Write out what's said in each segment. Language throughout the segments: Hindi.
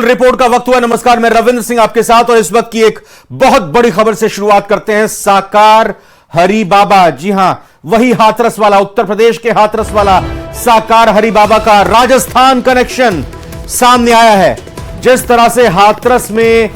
स्पेशल रिपोर्ट का वक्त हुआ। नमस्कार, मैं रविंद्र सिंह आपके साथ और इस वक्त की एक बहुत बड़ी खबर से शुरुआत करते हैं। साकार हरि बाबा, जी हां, वही हाथरस वाला, उत्तर प्रदेश के हाथरस वाला साकार हरि बाबा का राजस्थान कनेक्शन सामने आया है। जिस तरह से हाथरस में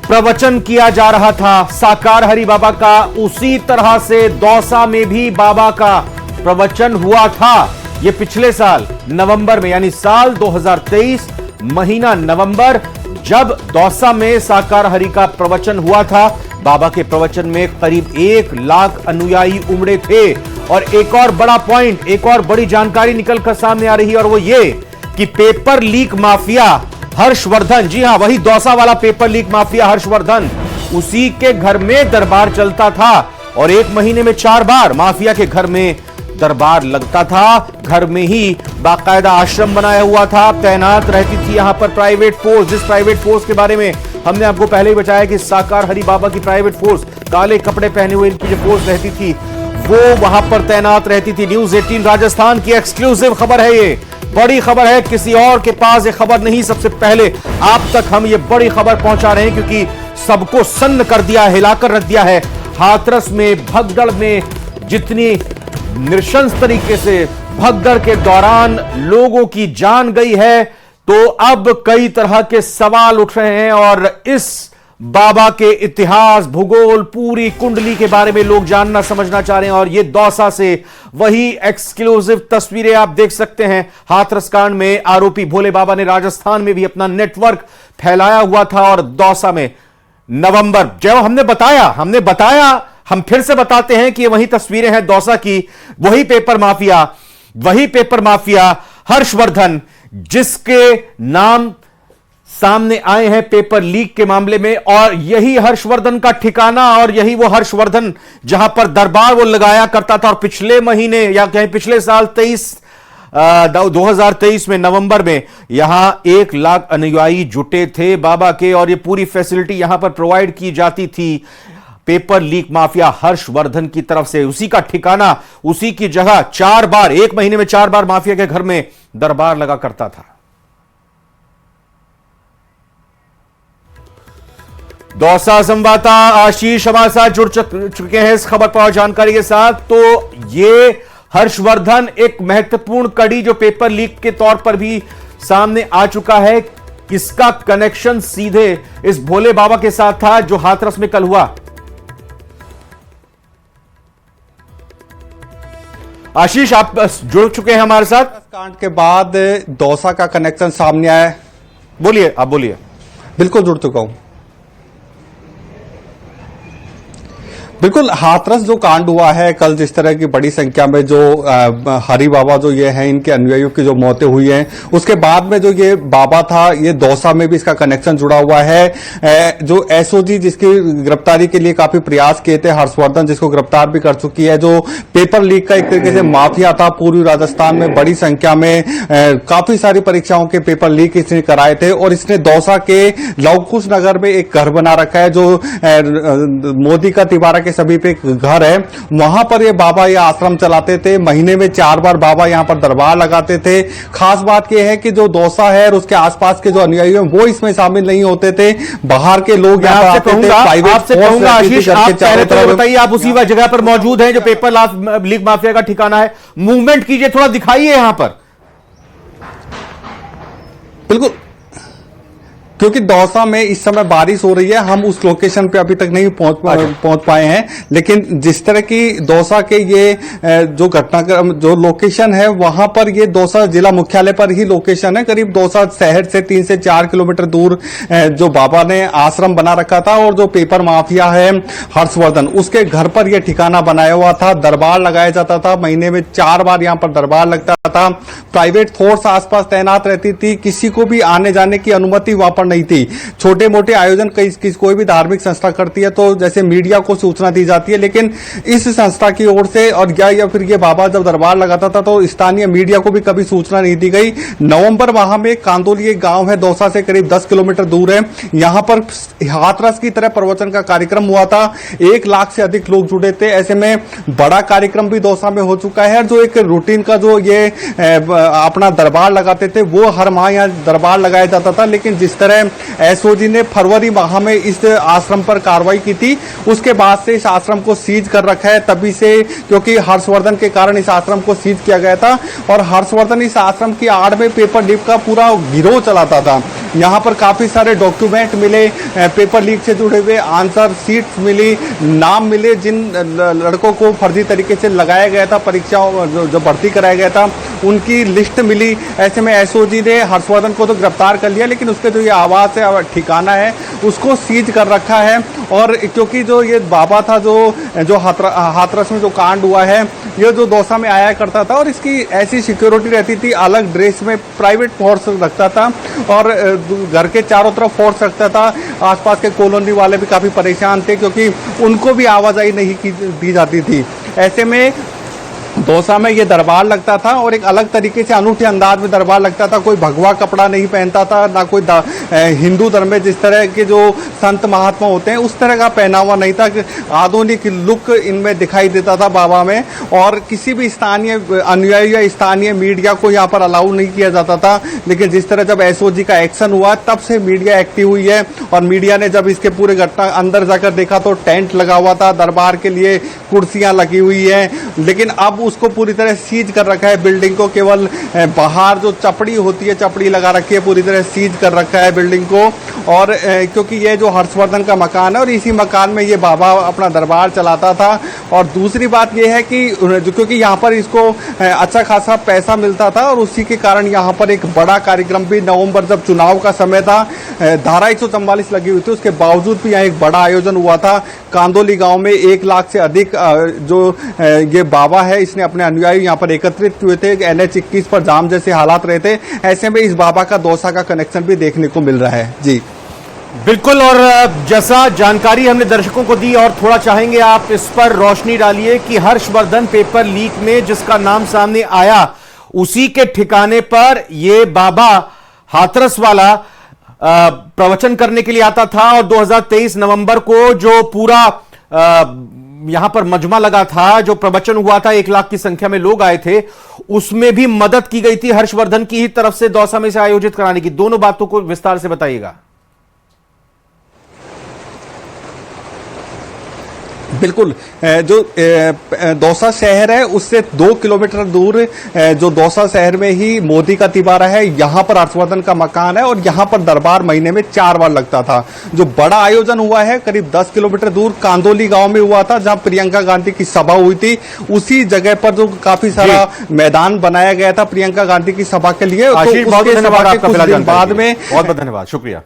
प्रवचन किया जा रहा था साकार हरि बाबा का, उसी तरह से दौसा में भी बाबा का प्रवचन हुआ था। यह पिछले साल नवंबर में, यानी साल 2023 महीना नवंबर, जब दौसा में साकार हरि का प्रवचन हुआ था। बाबा के प्रवचन में करीब 1 लाख अनुयायी उमड़े थे। और एक और बड़ा पॉइंट, एक और बड़ी जानकारी निकलकर सामने आ रही है, और वो ये कि पेपर लीक माफिया हर्षवर्धन, जी हां, वही दौसा वाला पेपर लीक माफिया हर्षवर्धन, उसी के घर में दरबार चलता था। और 1 महीने में 4 बार माफिया के घर में दरबार लगता था। घर में ही बाकायदा आश्रम बनाया हुआ था, तैनात रहती थी यहां पर प्राइवेट फोर्स। जिस प्राइवेट फोर्स के बारे में हमने आपको पहले ही बताया कि साकार हरि बाबा की प्राइवेट फोर्स, काले कपड़े पहने हुए इनकी जो फोर्स रहती थी, वो वहां पर तैनात रहती थी। न्यूज 18 राजस्थान की एक्सक्लूसिव खबर है, ये बड़ी खबर है, किसी और के पास ये खबर नहीं। सबसे पहले आप तक हम ये बड़ी खबर पहुंचा रहे हैं क्योंकि सबको सन्न कर दिया, हिलाकर रख दिया है। हाथरस में, भगदड़ में जितनी नृशंस तरीके से भगदड़ के दौरान लोगों की जान गई है, तो अब कई तरह के सवाल उठ रहे हैं। और इस बाबा के इतिहास, भूगोल, पूरी कुंडली के बारे में लोग जानना समझना चाह रहे हैं। और ये दौसा से वही एक्सक्लूसिव तस्वीरें आप देख सकते हैं। हाथरस कांड में आरोपी भोले बाबा ने राजस्थान में भी अपना नेटवर्क फैलाया हुआ था। और दौसा में नवंबर, जब हमने बताया, हम फिर से बताते हैं कि ये वही तस्वीरें हैं दौसा की। वही पेपर माफिया हर्षवर्धन, जिसके नाम सामने आए हैं पेपर लीक के मामले में। और यही हर्षवर्धन का ठिकाना, और यही वो हर्षवर्धन जहां पर दरबार वो लगाया करता था। और पिछले महीने, या कहीं पिछले साल 2023 में नवंबर में यहां 1 लाख अनुयायी जुटे थे बाबा के। और ये पूरी फैसिलिटी यहां पर प्रोवाइड की जाती थी पेपर लीक माफिया हर्षवर्धन की तरफ से। उसी का ठिकाना, उसी की जगह 4 बार, 1 महीने में 4 बार माफिया के घर में दरबार लगा करता था। दौसा संवाददाता आशीष हमारे साथ जुड़ चुके हैं इस खबर पर और जानकारी के साथ। तो ये हर्षवर्धन एक महत्वपूर्ण कड़ी जो पेपर लीक के तौर पर भी सामने आ चुका है, किसका कनेक्शन सीधे इस भोले बाबा के साथ था जो हाथरस में कल हुआ? आशीष, आप जुड़ चुके हैं हमारे साथ। कांड के बाद दौसा का कनेक्शन सामने आया है। बोलिए, आप बोलिए। बिल्कुल जुड़ चुका हूं। बिल्कुल, हाथरस जो कांड हुआ है कल, जिस तरह की बड़ी संख्या में जो हरि बाबा जो ये हैं, इनके अनुयायियों की जो मौतें हुई हैं, उसके बाद में जो ये बाबा था, ये दौसा में भी इसका कनेक्शन जुड़ा हुआ है। जो एसओजी जिसकी गिरफ्तारी के लिए काफी प्रयास किए थे, हर्षवर्धन, जिसको गिरफ्तार भी कर चुकी है। जो पेपर लीक का एक तरीके से माफिया था, पूर्वी राजस्थान में बड़ी संख्या में काफी सारी परीक्षाओं के पेपर लीक इसने कराए थे। और इसने दौसा के लवकुश नगर में एक घर बना रखा है, जो मोदी का तिवारा के सभी पे घर है। वहां पर ये बाबा ये आश्रम चलाते थे। महीने में 4 बार बाबा यहां पर दरबार लगाते थे। खास बात यह है कि जो दौसा है और उसके आसपास के जो अनुयायी हैं, वो इसमें शामिल नहीं होते थे। बाहर के लोग यहां पर आते थे। आपसे कहूंगा आशीष, आप पहले तो बताइए, आप उसी जगह पर मौजूद हैं जो पेपर लीक माफिया का ठिकाना है। मूवमेंट कीजिए, थोड़ा दिखाइए यहां पर। बिल्कुल, क्योंकि दौसा में इस समय बारिश हो रही है, हम उस लोकेशन पे अभी तक नहीं पहुंच पाए हैं। लेकिन जिस तरह की दौसा के ये जो घटनाक्रम, जो लोकेशन है, वहां पर ये दौसा जिला मुख्यालय पर ही लोकेशन है। करीब दौसा शहर से 3 से 4 किलोमीटर दूर जो बाबा ने आश्रम बना रखा था। और जो पेपर माफिया है हर्षवर्धन, उसके घर पर यह ठिकाना बनाया हुआ था। दरबार लगाया जाता था, महीने में 4 बार यहां पर दरबार लगता था। प्राइवेट फोर्स आसपास तैनात रहती थी, किसी को भी आने जाने की अनुमति वहां पर नहीं थी। छोटे मोटे आयोजन कोई भी धार्मिक संस्था करती है तो जैसे मीडिया को सूचना दी जाती है, लेकिन इस संस्था की ओर से और या फिर ये बाबा जब दरबार लगाता था तो स्थानीय मीडिया को भी कभी सूचना नहीं दी गई। नवंबर माह में कांदोली एक गांव है, दौसा से करीब 10 किलोमीटर दूर है, यहां पर हाथरस की तरह प्रवचन का कार्यक्रम हुआ था। 1 लाख से अधिक लोग जुड़े थे। ऐसे में बड़ा कार्यक्रम भी दौसा में हो चुका है। जो एक रूटीन का जो ये अपना दरबार लगाते थे, वो हर माह यहाँ दरबार लगाया जाता था। लेकिन जिस तरह है एसओजी ने फरवरी माह में इस आश्रम पर कार्रवाई की थी। उसके बाद से इस आश्रम को सीज कर रखा है, तभी से, क्योंकि हर्षवर्धन के कारण इस आश्रम को सीज किया गया था। और हर्षवर्धन इस आश्रम की आड़ में पेपर लीक का पूरा गिरोह चलाता था। यहाँ पर काफी सारे डॉक्यूमेंट मिले पेपर लीक से जुड़े हुए, आंसर शीट्स मिली, नाम मिले जिन लड़कों को फर्जी तरीके से लगाया गया था, परीक्षाओं जो भर्ती कराया गया था उनकी लिस्ट मिली। ऐसे में एसओजी ने हर्षवर्धन को तो गिरफ्तार कर लिया, लेकिन उसके जो ये आवास है, ठिकाना है, उसको सीज कर रखा है। और क्योंकि जो ये बाबा था जो हाथरस में जो कांड हुआ है, ये जो दौसा में आया करता था और इसकी ऐसी सिक्योरिटी रहती थी, अलग ड्रेस में प्राइवेट फोर्स रखता था और घर के चारों तरफ फोर्स रखता था। आसपास के कॉलोनी वाले भी काफी परेशान थे क्योंकि उनको भी आवाजाही नहीं दी जाती थी। ऐसे में दौसा में ये दरबार लगता था और एक अलग तरीके से अनूठे अंदाज में दरबार लगता था। कोई भगवा कपड़ा नहीं पहनता था, ना कोई हिंदू धर्म में जिस तरह के जो संत महात्मा होते हैं उस तरह का पहनावा नहीं था। आधुनिक लुक इनमें दिखाई देता था बाबा में। और किसी भी स्थानीय अनुयायी या स्थानीय मीडिया को यहाँ पर अलाउ नहीं किया जाता था। लेकिन जिस तरह जब एसओजी का एक्शन हुआ तब से मीडिया एक्टिव हुई है और मीडिया ने जब इसके पूरे घटना अंदर जाकर देखा तो टेंट लगा हुआ था, दरबार के लिए कुर्सियां लगी हुई है, लेकिन अब उसको पूरी तरह सीज कर रखा है। बिल्डिंग को केवल बाहर जो चपड़ी होती है, चपड़ी लगा रखी है, पूरी तरह सीज कर रखा है बिल्डिंग को। और क्योंकि ये जो हर्षवर्धन का मकान है और इसी मकान में ये बाबा अपना दरबार चलाता था। और दूसरी बात ये है कि क्योंकि यहाँ पर इसको अच्छा खासा पैसा मिलता था और उसी के कारण यहाँ पर एक बड़ा कार्यक्रम भी, नवंबर जब चुनाव का समय था, धारा 144 लगी हुई थी, उसके बावजूद भी यहाँ एक बड़ा आयोजन हुआ था। कांदोली गांव में 1 लाख से अधिक जो ये बाबा है, इसने अपने अनुयायी यहाँ पर एकत्रित किए थे। NH 21 पर जाम जैसे हालात रहे थे, ऐसे में इस बाबा का दौसा का कनेक्शन भी देखने को मिल रहा है। जी बिल्कुल। और जैसा जानकारी हमने दर्शकों को दी और थोड़ा चाहेंगे आप इस पर रोशनी डालिए कि हर्षवर्धन पेपर लीक में जिसका नाम सामने आया उसी के ठिकाने पर ये बाबा हाथरस वाला प्रवचन करने के लिए आता था। और 2023 नवंबर को जो पूरा यहां पर मजमा लगा था, जो प्रवचन हुआ था, 1 लाख की संख्या में लोग आए थे, उसमें भी मदद की गई थी हर्षवर्धन की ही तरफ से दौसा में से आयोजित कराने की। दोनों बातों को विस्तार से बताइएगा। बिल्कुल। जो दौसा शहर है उससे 2 किलोमीटर दूर जो दौसा शहर में ही मोदी का तिबारा है, यहाँ पर हर्षवर्धन का मकान है और यहाँ पर दरबार महीने में 4 बार लगता था। जो बड़ा आयोजन हुआ है करीब 10 किलोमीटर दूर कांदोली गांव में हुआ था, जहां प्रियंका गांधी की सभा हुई थी। उसी जगह पर जो काफी सारा मैदान बनाया गया था प्रियंका गांधी की सभा के लिए, तो उसके सभा के कुछ दिन बाद में। बहुत बहुत धन्यवाद, शुक्रिया।